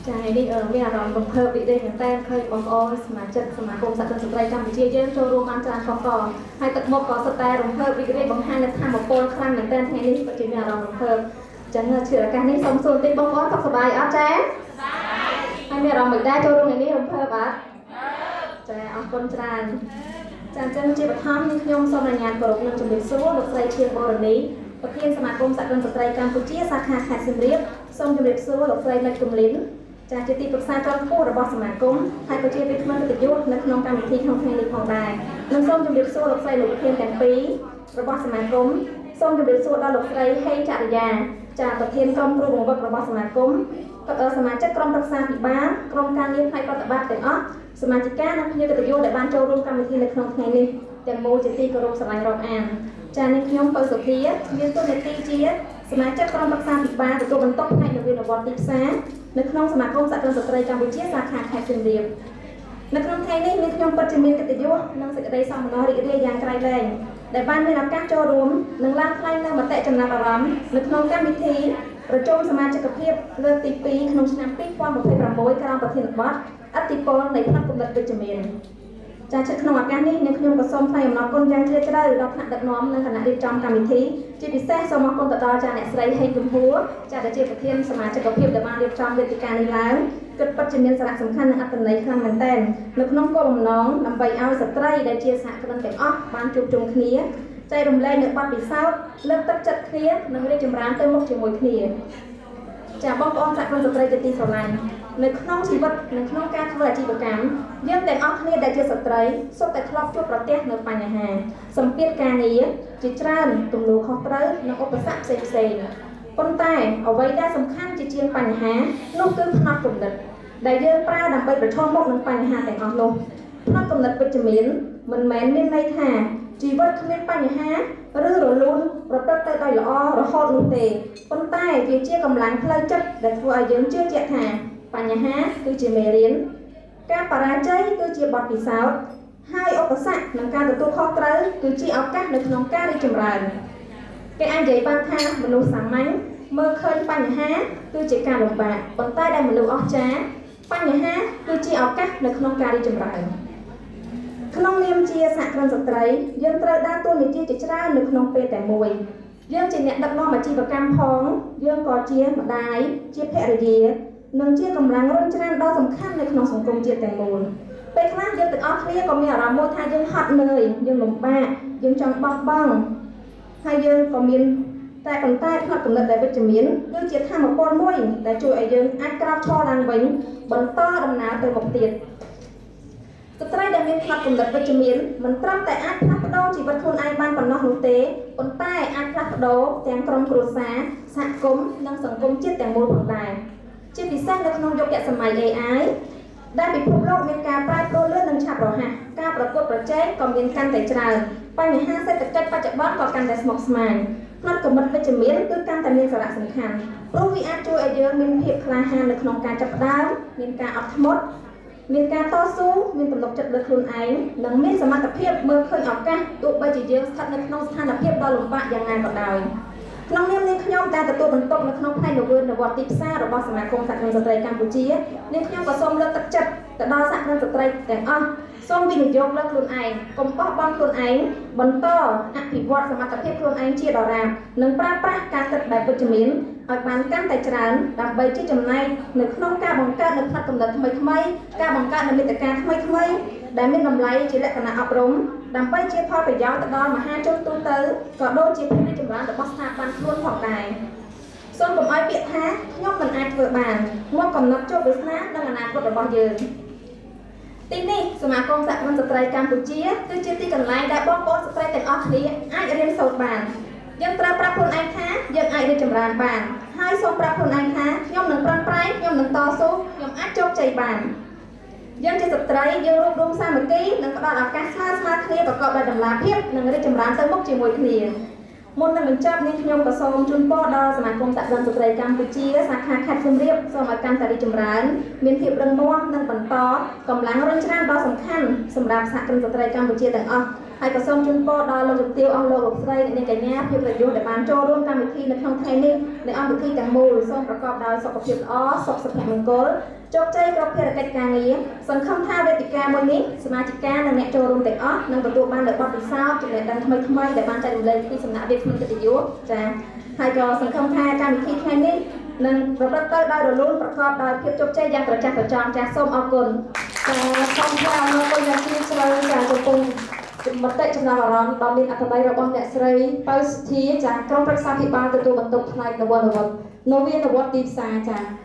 ចា៎នេះមានអារម្មណ៍រំភើបវិរេតែឃើញបងប្អូនសមាជិកសមាគមសហគ្រិនស្ត្រីកម្ពុជាយើងចូលរួមបានច្រើនកកហើយទឹកមុខក៏សុទ្ធតែរំភើបវិរេបង្ហាញនូវធម៌ពលខ្លាំងមែនទែនថ្ងៃនេះពិតជាមានអារម្មណ៍រំភើបចឹងជាឱកាសនេះសូមសួរតិចបងប្អូនសុខសប្បាយអត់ចា៎ហើយមានអារម្មណ៍មិនដែរចូលរួមថ្ងៃនេះរំភើបអត់ចា៎អរគុណច្រើនចា៎ចឹងជាបឋមនេះខ្ញុំសូមរញ្ញាតគោរពនឹងជំរាបសួរលោកស្រីឈៀងបរនីប្រធានសមាគមសហគ្រិនស្ត្រីកម្ពុជាសាខាខេត្តសៀមរាបសូមជម្រាបសួរលោកស្រីនិចគំលីនចាជាទីប្រឹក្សាជាន់ខ្ពស់របស់សមាគមហើយក៏ជាវិក្កាមកិត្តិយសនៅក្នុងកម្មវិធីក្នុងថ្ងៃនេះផងដែរនិងសូមជម្រាបសួរលោកស្រីលោកប្រធានទាំងពីររបស់សមាគមសូមជម្រាបសួរដល់លោកស្រីហេងចរិយាចាប្រធានក្រុមគ្រូបង្វឹករបស់សមាគមសមាជិកក្រុមប្រឹក្សាពិបាលក្រុមការងារផ្នែកប្រតិបត្តិទាំងអស់សមាជិកានិងភ្ញៀវកិត្តិយសដែលបានចូលរួមកម្មវិធីនៅក្នុងថ្ងៃនេះទាំងមូលជាទីគោរពស្រឡាញ់រាប់អានចានេះខ្ញុំពៅសុភាមានតួនាទីជាសមាជិកក្រុមប្រឹក្សាពិបាលទទួលបន្ទុកផ្នែកនវានុវត្តន៍ទីផ្សារនៅក្នុងសមាគមសហគ្រិនស្ត្រីកម្ពុជាសាខាខេត្តសៀមរាបនៅក្នុងថ្ងៃនេះមានខ្ញុំពិតជាមានកិត្តិយសនិងសេចក្តីសោមនស្សរីករាយយ៉ាងក្រៃលែងដែលបានមានឱកាសចូលរួមនិងឡើងថ្លែងនូវមតិចំណាប់អារម្មណ៍នៅក្នុងកម្មវិធីប្រជុំសមាជិកភាពលើកទី2ក្នុងឆ្នាំ2026ក្រោមប្រធានបទឥទ្ធិពលនៃផ្នែកគំនិតវិជ្ជមានចា៎ក្នុងឱកាសនេះខ្ញុំក៏សូមថ្លែងអំណរគុណយ៉ាងជ្រាលជ្រៅដល់ថ្នាក់ដឹកនាំនិងគណៈរៀបចំកម្មវិធីជាពិសេសសូមអរគុណទៅដល់ចាអ្នកស្រីហេងគំហួរចាដែលជាប្រធានសមាជិកភាពដែលបានរៀបចំវេទិកានេះឡើងគិតពិតជាមានសារៈសំខាន់និងអត្ថន័យខ្លាំងមែនទែននៅក្នុងគោលបំណងដើម្បីឲ្យស្ត្រីដែលជាសហគ្រិនទាំងអស់បានជួបជុំគ្នាចែករំលែកនូវបទពិសោធន៍លើកទឹកចិត្តគ្នានិងរីកចម្រើនទៅមុខជាមួយគ្នាចាបងប្អូនសហគ្រិនស្ត្រីជាទីស្រឡាញ់នៅក្នុងជីវិតនិងក្នុងការធ្វើអាជីវកម្មយើងទាំងអស់គ្នាដែលជាស្ត្រីសុទ្ធតែធ្លាប់ជួបប្រទះនូវបញ្ហាសម្ពាធការងារជាច្រើនទំនួលខុសត្រូវនិងឧបសគ្គផ្សេងៗប៉ុន្តែអ្វីដែលសំខាន់ជាជាងបញ្ហានោះគឺផ្នត់គំនិតដែលយើងប្រើដើម្បីប្រឈមមុខនឹងបញ្ហាទាំងអស់នោះផ្នត់គំនិតវិជ្ជមានមិនមែនមានន័យថាជីវិតគ្មានបញ្ហាឬរលូនប្រព្រឹត្តទៅដោយល្អរហូតនោះទេប៉ុន្តែវាជាកម្លាំងផ្លូវចិត្តដែលធ្វើឲ្យយើងជឿជាក់ថាបញ្ហាគឺជាមេរៀនការបរាជ័យគឺជាបទពិសោធន៍ហើយឧបសគ្គនិងការទទួលខុសត្រូវគឺជាឱកាសនៅក្នុងការរីកចម្រើនគេអាចនិយាយបានថាមនុស្សសាមញ្ញមើលឃើញបញ្ហាគឺជាការលំបាកប៉ុន្តែដែលមនុស្សអស្ចារ្យបញ្ហាគឺជាឱកាសនៅក្នុងការរីកចម្រើនក្នុងនាមជាសហគ្រិនស្ត្រីយើងត្រូវដើរតួនាទីជាច្រើននៅក្នុងពេលតែមួយយើងជាអ្នកដឹកនាំអាជីវកម្មផងយើងក៏ជាម្ដាយជាភរិយានិងជាកម្លាំងរុញច្រានដ៏សំខាន់នៅក្នុងសង្គមជាតិទាំងមូលពេលខ្លះយើងទាំងអស់គ្នាក៏មានអារម្មណ៍មួយថាយើងហត់នឿយយើងលំបាកយើងចង់បោះបង់ហើយយើងក៏មានតែប៉ុន្តែផ្នត់គំនិតដែលវិជ្ជមានគឺជាធម៌ពលមួយដែលជួយឲ្យយើងអាចក្រោកឈរឡើងវិញបន្តដំណើរទៅមុខទៀតស្ត្រីដែលមានផ្នត់គំនិតវិជ្ជមានមិនត្រឹមតែអាចផ្លាស់ប្ដូរជីវិតខ្លួនឯងបានប៉ុណ្ណោះនោះទេប៉ុន្តែអាចផ្លាស់ប្ដូរទាំងក្រុមគ្រួសារសហគមន៍និងសង្គមជាតិទាំងមូលផងដែរជាពិសេសនៅក្នុងយុគសម័យ AI ដែលពិភពលោកមានការប្រែប្រួលលឿននិងឆាប់រហ័សការប្រកួតប្រជែងក៏មានកាន់តែច្រើនបញ្ហាសេដ្ឋកិច្ចបច្ចុប្បន្នក៏កាន់តែស្មុគស្មាញផ្នត់គំនិតវិជ្ជមានគឺកាន់តែមានសារៈសំខាន់ព្រោះវាអាចជួយឲ្យយើងមានភាពក្លាហាននៅក្នុងការចាប់ផ្ដើមមានការអត់ធ្មត់មានការតស៊ូមានទំនុកចិត្តលើខ្លួនឯងនិងមានសមត្ថភាពមើលឃើញឱកាសទោះបីជាយើងស្ថិតនៅក្នុងស្ថានភាពដ៏លំបាកយ៉ាងណាក៏ដោយក្នុងនាមនាងខ្ញុំដែលទទួលបន្ទុកនៅក្នុងផ្នែកនវានុវត្តន៍ទីផ្សាររបស់សមាគមសហគ្រិនស្ត្រីកម្ពុជានាងខ្ញុំក៏សូមលើកទឹកចិត្តទៅដល់សហគ្រិនស្ត្រីទាំងអស់សូមវិនិយោគលើខ្លួនឯងកុំបោះបង់ខ្លួនឯងបន្តអភិវឌ្ឍសមត្ថភាពខ្លួនឯងជាដរាបនិងប្រើប្រាស់ការគិតបែបវិជ្ជមានឲ្យបានកាន់តែច្រើនដើម្បីជាចំណែកនៅក្នុងការបង្កើតនូវផ្នត់គំនិតថ្មីៗការបង្កើតនូវមាតិកាថ្មីៗដែលមានតម្លៃជាលក្ខណៈអប់រំដើម្បីជាផលប្រយោជន៍ទៅដល់មហាជនទូទៅក៏ដូចជាភាពរីកចម្រើនរបស់ស្ថាប័នខ្លួនផងដែរសូមកុំឲ្យពាក្យថាខ្ញុំមិនអាចធ្វើបានមកកំណត់ជោគវាសនានិងអនាគតរបស់យើងទីនេះសមាគមសហគ្រិនស្ត្រីកម្ពុជាគឺជាទីកន្លែងដែលបងប្អូនស្ត្រីទាំងអស់គ្នាអាចរៀនសូត្របានយើងត្រូវប្រាប់ខ្លួនឯងថាយើងអាចរីកចម្រើនបានហើយសូមប្រាប់ខ្លួនឯងថាខ្ញុំនឹងប្រឹងប្រែងខ្ញុំនឹងតស៊ូខ្ញុំអាចជោគជ័យបានយើងជាស្ត្រីយើងរួបរวมសាមគ្គីនិងផ្ដល់ឱកាសស្មើៗគ្នាប្រកបដោយតម្លាភាពនិងរីកចម្រើនទៅមុខជាមួយគ្នាមុននឹងបញ្ចប់នេះខ្ញុំក៏សូមជូនពរដល់សមាគមសហគ្រិនស្ត្រីកម្ពុជាសាខាខេត្តសៀមរាបសូមឲ្យកាន់តែរីកចម្រើនមានភាពរឹងមាំនិងបន្តកម្លាំងរុញច្រានដ៏សំខាន់សម្រាប់សហគ្រិនស្ត្រីកម្ពុជាទាំងអស់ ហើយក៏សូមជូនពរដល់លោកជំទាវអស់លោកស្រីអ្នកកញ្ញាភាពប្រយោជន៍ដែលបានចូលរួមកម្មវិធីនៅក្នុងថ្ងៃនេះនៃអង្គពិធីទាំងមូលសូមប្រកបដោយសុខភាពល្អសុខសុភមង្គលជោគជ័យគ្រប់ភារកិច្ចការងារសង្ឃឹមថាវេទិកាមួយនេះសមាជិកនិងអ្នកចូលរួមទាំងអស់នឹងទទួលបាននូវបទពិសោធន៍ចំណេះដឹងថ្មីៗដែលបានចែករំលែកពីសំណាក់វាគ្មិនកិត្តិយសចា៎ហើយក៏សង្ឃឹមថាកម្មវិធីថ្ងៃនេះនឹងប្រព្រឹត្តទៅដោយរលូនប្រកបដោយភាពជោគជ័យយ៉ាងត្រចះត្រចង់ចា៎សូមអរគុណចា៎សូមថ្លែងអំណរគុណយ៉ាងជ្រាលជ្រៅចា៎ចំពោះមតិចំណាប់អារម្មណ៍ដ៏មានអត្ថន័យរបស់អ្នកស្រីប៉ៅសុធាចាក្រុមប្រឹក្សាភិបាលទទួលបន្ទុកផ្នែកនវានុវត្តន៍ទីផ្សារចា